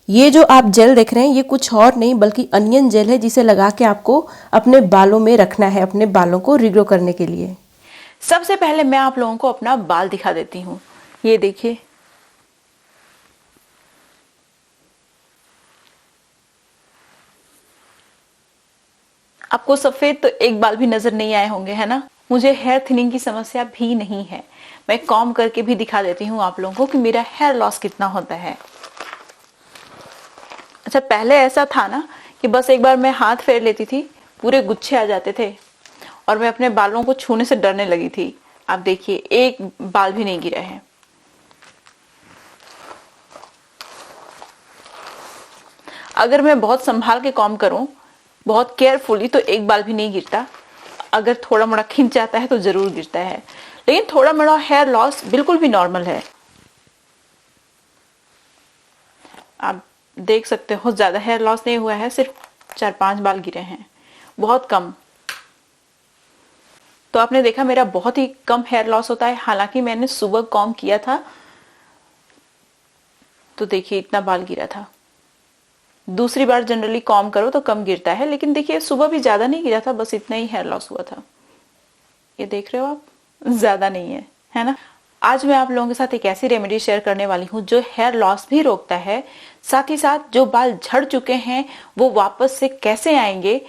ये जो आप जेल देख रहे हैं ये कुछ और नहीं बल्कि अनियन जेल है, जिसे लगा के आपको अपने बालों में रखना है, अपने बालों को रिग्रो करने के लिए। सबसे पहले मैं आप लोगों को अपना बाल दिखा देती हूँ। ये देखिए, आपको सफेद तो एक बाल भी नजर नहीं आए होंगे, है ना। मुझे हेयर थिनिंग की समस्या भी नहीं है। मैं कॉम्ब करके भी दिखा देती हूँ आप लोगों को कि मेरा हेयर लॉस कितना होता है। अच्छा, पहले ऐसा था ना कि बस एक बार मैं हाथ फेर लेती थी, पूरे गुच्छे आ जाते थे और मैं अपने बालों को छूने से डरने लगी थी। आप देखिए, एक बाल भी नहीं गिरा है। अगर मैं बहुत संभाल के कॉम्ब करूं, बहुत केयरफुली, तो एक बाल भी नहीं गिरता। अगर थोड़ा मोड़ा खिंच जाता है तो जरूर गिरता है, लेकिन थोड़ा मोड़ा हेयर लॉस बिल्कुल भी नॉर्मल है। आप देख सकते हो, ज्यादा हेयर लॉस नहीं हुआ है, सिर्फ 4-5 बाल गिरे हैं, बहुत कम। तो आपने देखा मेरा बहुत ही कम हेयर लॉस होता है। हालांकि मैंने सुबह कॉम्ब किया था तो देखिए इतना बाल गिरा था। दूसरी बार जनरली कॉम्ब करो तो कम गिरता है, लेकिन देखिए सुबह भी ज्यादा नहीं गिरा था, बस इतना ही हेयर लॉस हुआ था। ये देख रहे हो आप, ज्यादा नहीं है ना। आज मैं आप लोगों के साथ एक ऐसी रेमेडी शेयर करने वाली हूँ जो हेयर लॉस भी रोकता है, साथ ही साथ जो बाल झड़ चुके हैं वो वापस से कैसे आएंगे,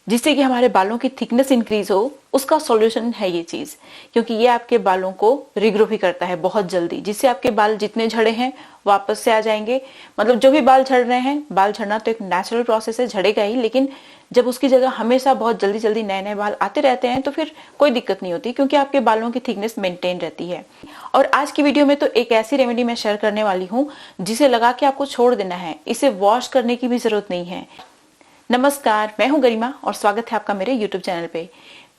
जिससे कि हमारे बालों की थिकनेस इंक्रीज हो, उसका सॉल्यूशन है ये चीज। क्योंकि ये आपके बालों को रिग्रो भी करता है बहुत जल्दी, जिससे आपके बाल जितने झड़े हैं वापस से आ जाएंगे। मतलब जो भी बाल झड़ रहे हैं, बाल झड़ना तो एक नेचुरल प्रोसेस है, झड़ेगा ही, लेकिन जब उसकी जगह हमेशा बहुत जल्दी जल्दी नए नए बाल आते रहते हैं तो फिर कोई दिक्कत नहीं होती, क्योंकि आपके बालों की थिकनेस मेंटेन रहती है। और आज की वीडियो में तो एक ऐसी रेमेडी मैं शेयर करने वाली हूँ जिसे लगा के आपको छोड़ देना है, इसे वॉश करने की भी जरूरत नहीं है। नमस्कार, मैं हूं गरिमा और स्वागत है आपका मेरे YouTube चैनल पे।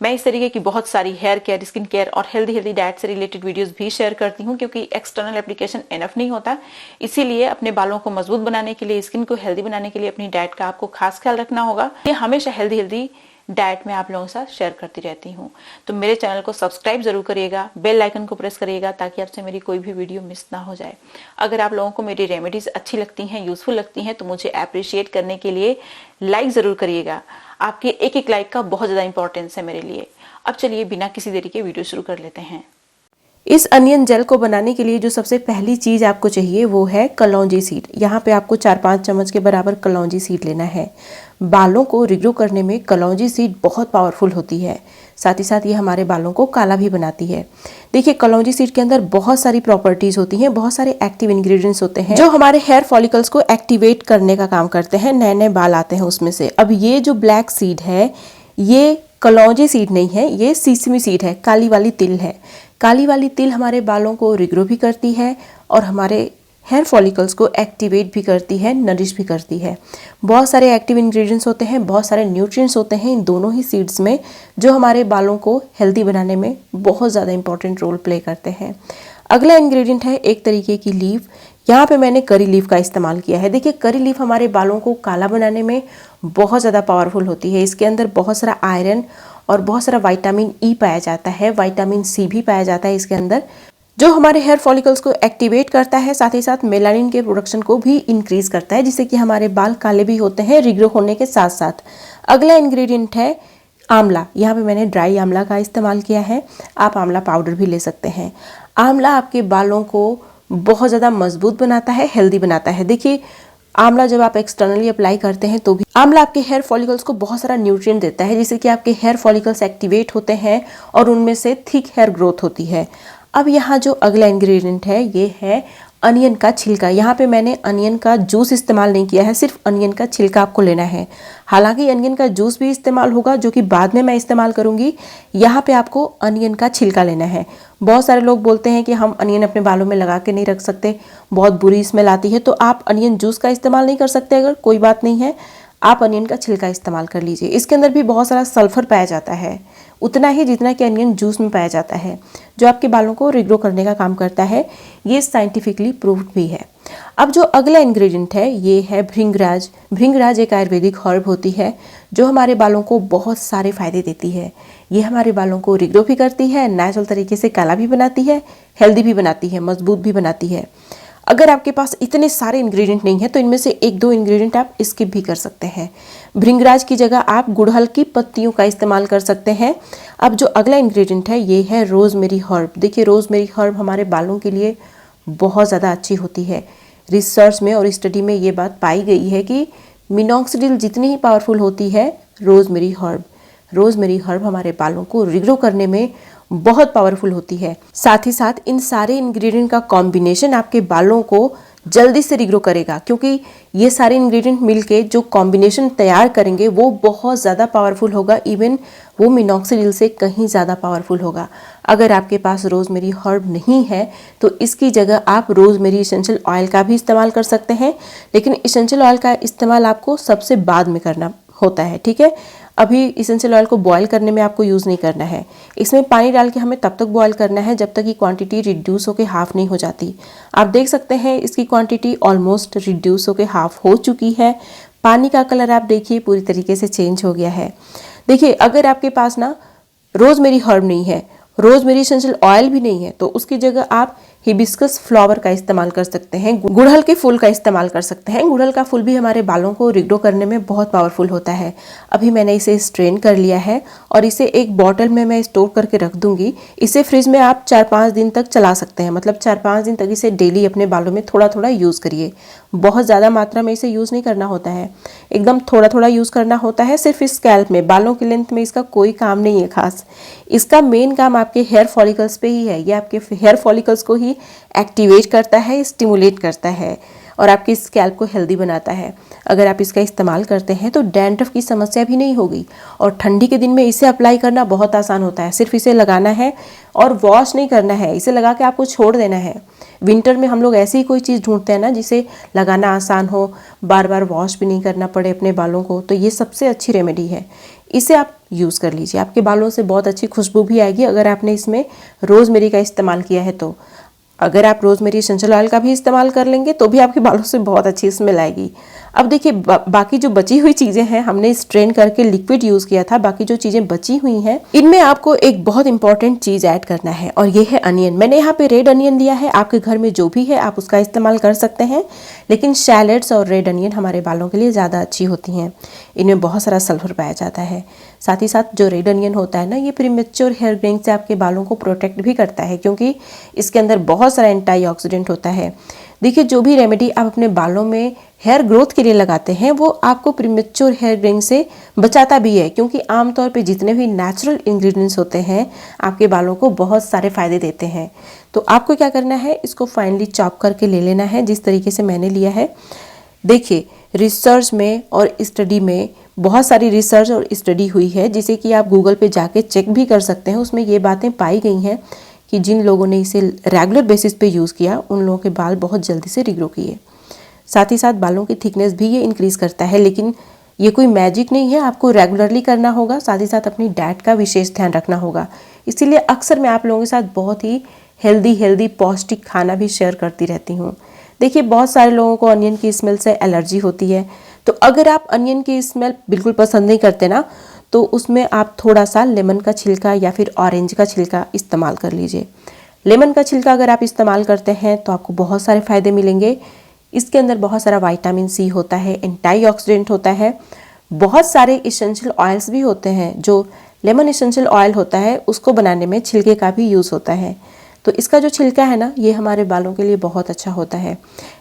मैं इस तरीके की बहुत सारी हेयर केयर, स्किन केयर और हेल्दी डाइट से रिलेटेड वीडियोस भी शेयर करती हूं, क्योंकि एक्सटर्नल एप्लीकेशन एनफ नहीं होता। इसीलिए अपने बालों को मजबूत बनाने के लिए, स्किन को हेल्दी बनाने के लिए अपनी डाइट का आपको खास ख्याल रखना होगा। ये हमेशा हेल्दी डाइट में आप लोगों के साथ शेयर करती रहती हूँ। तो मेरे चैनल को सब्सक्राइब जरूर करिएगा, बेल आइकन को प्रेस करिएगा, ताकि आपसे मेरी कोई भी वीडियो मिस ना हो जाए। अगर आप लोगों को मेरी रेमेडीज अच्छी लगती हैं, यूजफुल लगती हैं, तो मुझे अप्रिशिएट करने के लिए लाइक जरूर करिएगा। आपके एक एक लाइक का बहुत ज्यादा इंपॉर्टेंस है मेरे लिए। अब चलिए बिना किसी देरी के वीडियो शुरू कर लेते हैं। इस अनियन जेल को बनाने के लिए जो सबसे पहली चीज़ आपको चाहिए वो है कलौंजी सीड। यहाँ पे आपको 4-5 चम्मच के बराबर कलौंजी सीड लेना है। बालों को रिग्रो करने में कलौंजी सीड बहुत पावरफुल होती है, साथ ही साथ ये हमारे बालों को काला भी बनाती है। देखिए, कलौंजी सीड के अंदर बहुत सारी प्रॉपर्टीज होती हैं, बहुत सारे एक्टिव इंग्रेडिएंट्स होते हैं जो हमारे हेयर फॉलिकल्स को एक्टिवेट करने का काम करते हैं, नए नए बाल आते हैं उसमें से। अब ये जो ब्लैक सीड है ये कलौंजी सीड नहीं है, ये सीसमी सीड है, काली वाली तिल है। काली वाली तिल हमारे बालों को रिग्रो भी करती है और हमारे हेयर फॉलिकल्स को एक्टिवेट भी करती है, नरिश भी करती है। बहुत सारे एक्टिव इंग्रेडिएंट्स होते हैं, बहुत सारे न्यूट्रिएंट्स होते हैं इन दोनों ही सीड्स में, जो हमारे बालों को हेल्दी बनाने में बहुत ज़्यादा इंपॉर्टेंट रोल प्ले करते हैं। अगला इंग्रेडिएंट है एक तरीके की लीफ। यहाँ पे मैंने करी लीफ का इस्तेमाल किया है। देखिए, करी लीफ हमारे बालों को काला बनाने में बहुत ज़्यादा पावरफुल होती है। इसके अंदर बहुत सारा आयरन और बहुत सारा विटामिन ई पाया जाता है, विटामिन सी भी पाया जाता है इसके अंदर, जो हमारे हेयर फॉलिकल्स को एक्टिवेट करता है, साथ ही साथ मेलानिन के प्रोडक्शन को भी इंक्रीज करता है, जिससे कि हमारे बाल काले भी होते हैं रिग्रो होने के साथ साथ। अगला इंग्रेडिएंट है आंवला। यहाँ पे मैंने ड्राई आंवला का इस्तेमाल किया है, आप आंवला पाउडर भी ले सकते हैं। आंवला आपके बालों को बहुत ज़्यादा मजबूत बनाता है, हेल्दी बनाता है। देखिए, आंवला जब आप एक्सटर्नली अप्लाई करते हैं तो भी आंवला आपके हेयर फॉलिकल्स को बहुत सारा न्यूट्रिएंट देता है, जिससे कि आपके हेयर फॉलिकल्स एक्टिवेट होते हैं और उनमें से थिक हेयर ग्रोथ होती है। अब यहाँ जो अगला इंग्रेडिएंट है ये है अनियन का छिलका। यहाँ पे मैंने अनियन का जूस इस्तेमाल नहीं किया है, सिर्फ अनियन का छिलका आपको लेना है। हालांकि अनियन का जूस भी इस्तेमाल होगा, जो कि बाद में मैं इस्तेमाल करूंगी। यहाँ पे आपको अनियन का छिलका लेना है। बहुत सारे लोग बोलते हैं कि हम अनियन अपने बालों में लगा के नहीं रख सकते, बहुत बुरी स्मेल आती है, तो आप अनियन जूस का इस्तेमाल नहीं कर सकते। अगर कोई बात नहीं है, आप अनियन का छिलका इस्तेमाल कर लीजिए। इसके अंदर भी बहुत सारा सल्फर पाया जाता है, उतना ही जितना कि अनियन जूस में पाया जाता है, जो आपके बालों को रिग्रो करने का काम करता है। ये साइंटिफिकली प्रूव्ड भी है। अब जो अगला इंग्रेडिएंट है ये है भृंगराज। भृंगराज एक आयुर्वेदिक हर्ब होती है जो हमारे बालों को बहुत सारे फायदे देती है। ये हमारे बालों को रिग्रो भी करती है, नेचुरल तरीके से काला भी बनाती है, हेल्दी भी बनाती है, मजबूत भी बनाती है। अगर आपके पास इतने सारे इंग्रेडिएंट नहीं है तो इनमें से एक दो इंग्रेडिएंट आप स्किप भी कर सकते हैं। भृंगराज की जगह आप गुड़हल की पत्तियों का इस्तेमाल कर सकते हैं। अब जो अगला इंग्रेडिएंट है ये है रोजमेरी हर्ब। देखिए रोजमेरी हर्ब हमारे बालों के लिए बहुत ज़्यादा अच्छी होती है। रिसर्च में और स्टडी में ये बात पाई गई है कि मिनॉक्सिडिल जितनी ही पावरफुल होती है रोजमेरी हर्ब हमारे बालों को रिग्रो करने में बहुत पावरफुल होती है। साथ ही साथ इन सारे इंग्रेडिएंट का कॉम्बिनेशन आपके बालों को जल्दी से रिग्रो करेगा, क्योंकि ये सारे इंग्रेडिएंट मिलके जो कॉम्बिनेशन तैयार करेंगे वो बहुत ज़्यादा पावरफुल होगा। इवन वो मिनॉक्सिडिल से कहीं ज़्यादा पावरफुल होगा। अगर आपके पास रोजमेरी हर्ब नहीं है तो इसकी जगह आप रोजमेरी इसेंशियल ऑयल का भी इस्तेमाल कर सकते हैं, लेकिन इसेंशियल ऑयल का इस्तेमाल आपको सबसे बाद में करना होता है, ठीक है। अभी इसेंशियल ऑयल को बॉयल करने में आपको यूज़ नहीं करना है। इसमें पानी डाल के हमें तब तक बॉयल करना है जब तक कि क्वांटिटी रिड्यूस होकर हाफ नहीं हो जाती। आप देख सकते हैं इसकी क्वांटिटी ऑलमोस्ट रिड्यूस होकर हाफ हो चुकी है। पानी का कलर आप देखिए पूरी तरीके से चेंज हो गया है। देखिए अगर आपके पास ना रोजमेरी हर्ब नहीं है, रोजमेरी इसेंशियल ऑयल भी नहीं है, तो उसकी जगह आप हिबिस्कस फ्लावर का इस्तेमाल कर सकते हैं, गुड़हल के फूल का इस्तेमाल कर सकते हैं। गुड़हल का फूल भी हमारे बालों को रिग्रो करने में बहुत पावरफुल होता है। अभी मैंने इसे स्ट्रेन कर लिया है और इसे एक बॉटल में मैं स्टोर करके रख दूंगी। इसे फ्रिज में आप 4-5 दिन तक चला सकते हैं, मतलब 4-5 दिन तक इसे डेली अपने बालों में थोड़ा थोड़ा यूज़ करिए। बहुत ज़्यादा मात्रा में इसे यूज़ नहीं करना होता है, एकदम थोड़ा थोड़ा यूज़ करना होता है। सिर्फ इस स्कैल्प में, बालों की लेंथ में इसका कोई काम नहीं है खास। इसका मेन काम आपके हेयर फॉलिकल्स पे ही है। ये आपके हेयर फॉलिकल्स को ही एक्टिवेट करता है, स्टिमुलेट करता है और आपकी स्कैल्प को हेल्दी बनाता है। अगर आप इसका इस्तेमाल करते हैं तो डैंड्रफ की समस्या भी नहीं होगी। और ठंडी के दिन में इसे अप्लाई करना बहुत आसान होता है। सिर्फ इसे लगाना है और वॉश नहीं करना है, इसे लगा के आपको छोड़ देना है। विंटर में हम लोग ऐसी ही कोई चीज़ ढूंढते हैं ना जिसे लगाना आसान हो, बार बार वॉश भी नहीं करना पड़े अपने बालों को, तो ये सबसे अच्छी रेमेडी है। इसे आप यूज़ कर लीजिए, आपके बालों से बहुत अच्छी खुशबू भी आएगी अगर आपने इसमें रोज़मेरी का इस्तेमाल किया है तो। अगर आप रोजमेरी एसेंशियल ऑयल का भी इस्तेमाल कर लेंगे तो भी आपके बालों से बहुत अच्छी स्मेल आएगी। अब देखिए बाकी जो बची हुई चीज़ें हैं, हमने स्ट्रेन करके लिक्विड यूज़ किया था, बाकी जो चीज़ें बची हुई हैं इनमें आपको एक बहुत इंपॉर्टेंट चीज़ ऐड करना है और ये है अनियन। मैंने यहाँ पे रेड अनियन लिया है, आपके घर में जो भी है आप उसका इस्तेमाल कर सकते हैं, लेकिन शैलेट्स और रेड अनियन हमारे बालों के लिए ज़्यादा अच्छी होती हैं। इनमें बहुत सारा सल्फर पाया जाता है। साथ ही साथ जो रेड अनियन होता है ना, ये प्रीमेच्योर हेयर ग्रेइंग से आपके बालों को प्रोटेक्ट भी करता है, क्योंकि इसके अंदर बहुत सारा एंटीऑक्सीडेंट होता है। देखिए जो भी रेमेडी आप अपने बालों में हेयर ग्रोथ के लिए लगाते हैं वो आपको प्रीमेच्योर हेयर ग्रेइंग से बचाता भी है, क्योंकि आमतौर पे जितने भी नेचुरल इंग्रेडिएंट्स होते हैं आपके बालों को बहुत सारे फायदे देते हैं। तो आपको क्या करना है, इसको फाइनली चॉप करके ले लेना है जिस तरीके से मैंने लिया है। देखिए रिसर्च में और स्टडी में बहुत सारी रिसर्च और स्टडी हुई है, जिसे कि आप गूगल पे जाके चेक भी कर सकते हैं। उसमें ये बातें पाई गई हैं कि जिन लोगों ने इसे रेगुलर बेसिस पे यूज़ किया उन लोगों के बाल बहुत जल्दी से रिग्रो किए। साथ ही साथ बालों की थिकनेस भी ये इंक्रीज़ करता है, लेकिन ये कोई मैजिक नहीं है, आपको रेगुलरली करना होगा। साथ ही साथ अपनी डाइट का विशेष ध्यान रखना होगा। इसीलिए अक्सर मैं आप लोगों के साथ बहुत ही हेल्दी पौष्टिक खाना भी शेयर करती रहती हूँ। देखिए बहुत सारे लोगों को अनियन की स्मेल से एलर्जी होती है, तो अगर आप अनियन की स्मेल बिल्कुल पसंद नहीं करते ना, तो उसमें आप थोड़ा सा लेमन का छिलका या फिर ऑरेंज का छिलका इस्तेमाल कर लीजिए। लेमन का छिलका अगर आप इस्तेमाल करते हैं तो आपको बहुत सारे फ़ायदे मिलेंगे। इसके अंदर बहुत सारा विटामिन सी होता है, एंटीऑक्सीडेंट होता है, बहुत सारे इसेंशियल ऑयल्स भी होते हैं। जो लेमन इसेंशियल ऑयल होता है उसको बनाने में छिलके का भी यूज़ होता है, तो इसका जो छिलका है ना, ये हमारे बालों के लिए बहुत अच्छा होता है।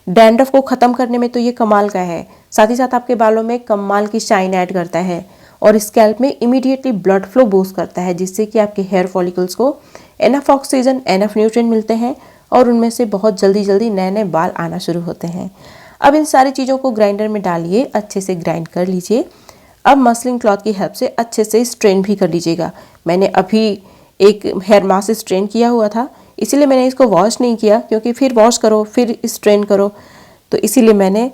डैंड्रफ को ख़त्म करने में तो ये कमाल का है। साथ ही साथ आपके बालों में कमाल की शाइन ऐड करता है और स्कैल्प में इमीडिएटली ब्लड फ्लो बूस्ट करता है, जिससे कि आपके हेयर फॉलिकल्स को एनफ ऑक्सीजन, एनफ न्यूट्रिएंट मिलते हैं और उनमें से बहुत जल्दी नए नए बाल आना शुरू होते हैं। अब इन सारी चीज़ों को ग्राइंडर में डालिए, अच्छे से ग्राइंड कर लीजिए। अब मसलिन क्लॉथ की हेल्प से अच्छे से स्ट्रेन भी कर लीजिएगा। मैंने अभी एक हेयर मास्क स्ट्रेन किया हुआ था, इसीलिए मैंने इसको वॉश नहीं किया, क्योंकि फिर वॉश करो फिर स्ट्रेन करो, तो इसीलिए मैंने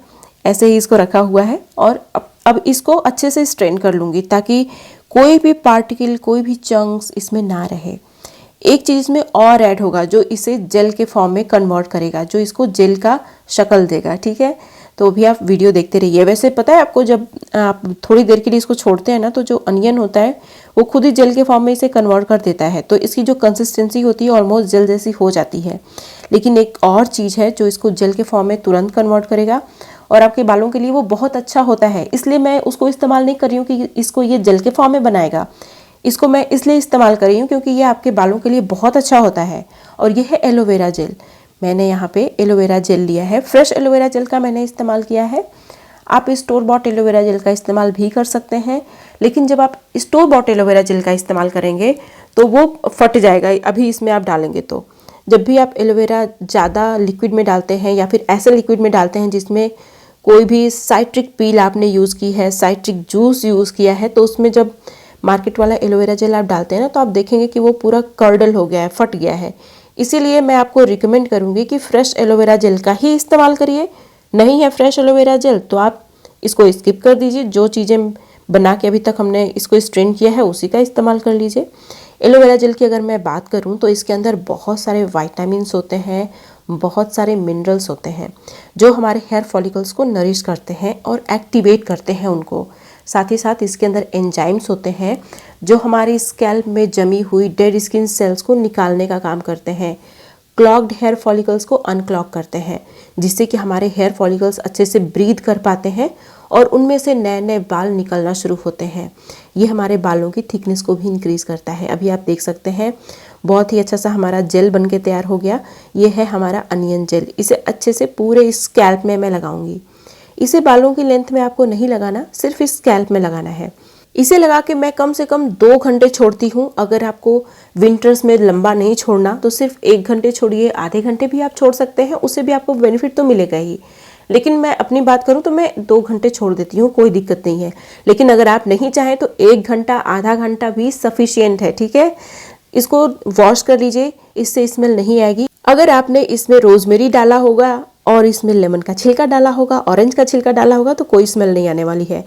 ऐसे ही इसको रखा हुआ है। और अब इसको अच्छे से स्ट्रेन कर लूँगी ताकि कोई भी पार्टिकल, कोई भी चंक्स इसमें ना रहे। एक चीज़ इसमें और ऐड होगा जो इसे जेल के फॉर्म में कन्वर्ट करेगा, जो इसको जेल का शक्ल देगा, ठीक है। तो भी आप वीडियो देखते रहिए। वैसे पता है आपको, जब आप थोड़ी देर के लिए इसको छोड़ते हैं ना, तो जो अनियन होता है वो खुद ही जेल के फॉर्म में इसे कन्वर्ट कर देता है, तो इसकी जो कंसिस्टेंसी होती है ऑलमोस्ट जेल जैसी हो जाती है। लेकिन एक और चीज़ है जो इसको जेल के फॉर्म में तुरंत कन्वर्ट करेगा और आपके बालों के लिए वो बहुत अच्छा होता है। इसलिए मैं उसको इस्तेमाल नहीं कर रही हूँ कि इसको ये जेल के फॉर्म में बनाएगा, इसको मैं इसलिए इस्तेमाल कर रही हूँ क्योंकि ये आपके बालों के लिए बहुत अच्छा होता है। और ये है एलोवेरा जेल। मैंने यहाँ पे एलोवेरा जेल लिया है, फ्रेश एलोवेरा जेल का मैंने इस्तेमाल किया है। आप स्टोर बॉट एलोवेरा जेल का इस्तेमाल भी कर सकते हैं, लेकिन जब आप स्टोर बॉट एलोवेरा जेल का इस्तेमाल करेंगे तो वो फट जाएगा अभी इसमें आप डालेंगे तो। जब भी आप एलोवेरा ज़्यादा लिक्विड में डालते हैं या फिर ऐसे लिक्विड में डालते हैं जिसमें कोई भी साइट्रिक पील आपने यूज़ की है, साइट्रिक जूस यूज़ किया है, तो उसमें जब मार्केट वाला एलोवेरा जेल आप डालते हैं ना, तो आप देखेंगे कि वो पूरा कर्डल हो गया है, फट गया है। इसीलिए मैं आपको रिकमेंड करूँगी कि फ्रेश एलोवेरा जेल का ही इस्तेमाल करिए। नहीं है फ्रेश एलोवेरा जेल तो आप इसको स्किप कर दीजिए, जो चीज़ें बना के अभी तक हमने इसको स्ट्रेन किया है उसी का इस्तेमाल कर लीजिए। एलोवेरा जेल की अगर मैं बात करूं तो इसके अंदर बहुत सारे विटामिन्स होते हैं, बहुत सारे मिनरल्स होते हैं जो हमारे हेयर फॉलिकल्स को नरिश करते हैं और एक्टिवेट करते हैं उनको। साथ ही साथ इसके अंदर एंजाइम्स होते हैं जो हमारी स्कैल्प में जमी हुई डेड स्किन सेल्स को निकालने का काम करते हैं, क्लॉग्ड हेयर फॉलिकल्स को अनक्लॉग करते हैं, जिससे कि हमारे हेयर फॉलिकल्स अच्छे से ब्रीथ कर पाते हैं और उनमें से नए नए बाल निकलना शुरू होते हैं। ये हमारे बालों की थिकनेस को भी इंक्रीज़ करता है। अभी आप देख सकते हैं बहुत ही अच्छा सा हमारा जेल बन के तैयार हो गया। ये है हमारा अनियन जेल। इसे अच्छे से पूरे स्कैल्प में मैं लगाऊंगी। इसे बालों की लेंथ में आपको नहीं लगाना, सिर्फ इस स्कैल्प में लगाना है। इसे लगा के मैं कम से कम 2 घंटे छोड़ती हूँ। अगर आपको विंटर्स में लंबा नहीं छोड़ना तो सिर्फ 1 घंटे छोड़िए, आधे घंटे भी आप छोड़ सकते हैं, उससे भी आपको बेनिफिट तो मिलेगा ही। लेकिन मैं अपनी बात करूं तो मैं 2 घंटे छोड़ देती हूँ, कोई दिक्कत नहीं है। लेकिन अगर आप नहीं चाहें तो 1 घंटा, आधा घंटा भी सफिशियंट है, ठीक है। इसको वॉश कर लीजिए, इससे स्मेल नहीं आएगी। अगर आपने इसमें रोजमेरी डाला होगा और इसमें लेमन का छिलका डाला होगा, ऑरेंज का छिलका डाला होगा, तो कोई स्मेल नहीं आने वाली है।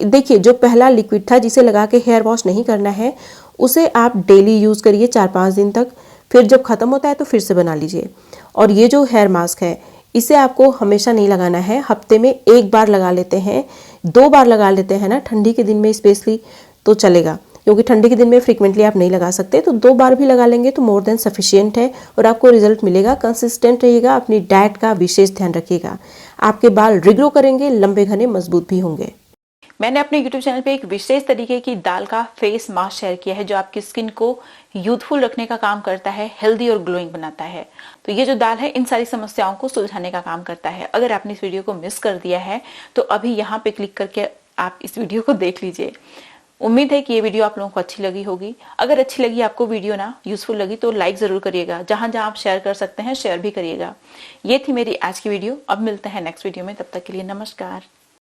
देखिए, जो पहला लिक्विड था जिसे लगा के हेयर वॉश नहीं करना है, उसे आप डेली यूज़ करिए 4-5 दिन तक, फिर जब ख़त्म होता है तो फिर से बना लीजिए। और ये जो हेयर मास्क है इसे आपको हमेशा नहीं लगाना है, हफ्ते में 1 बार लगा लेते हैं, 2 बार लगा लेते हैं ना, ठंडी के दिन में स्पेशली तो चलेगा, क्योंकि ठंडी के दिन में फ्रीक्वेंटली आप नहीं लगा सकते। तो 2 बार भी लगा लेंगे तो मोर देन सफिशियंट है और आपको रिजल्ट मिलेगा। कंसिस्टेंट रहिएगा, अपनी डाइट का विशेष ध्यान रखिएगा, आपके बाल रिग्रो करेंगे, लंबे घने मजबूत भी होंगे। मैंने अपने YouTube चैनल पे एक विशेष तरीके की दाल का फेस मास्क शेयर किया है जो आपकी स्किन को यूथफुल रखने का काम करता है, हेल्दी और ग्लोइंग बनाता है। तो ये जो दाल है इन सारी समस्याओं को सुलझाने का काम करता है। अगर आपने इस वीडियो को मिस कर दिया है तो अभी यहाँ पे क्लिक करके आप इस वीडियो को देख लीजिए। उम्मीद है कि ये वीडियो आप लोगों को अच्छी लगी होगी। अगर अच्छी लगी आपको वीडियो ना, यूजफुल लगी, तो लाइक जरूर करिएगा। जहां जहां आप शेयर कर सकते हैं शेयर भी करिएगा। ये थी मेरी आज की वीडियो। अब मिलते हैं नेक्स्ट वीडियो में, तब तक के लिए नमस्कार।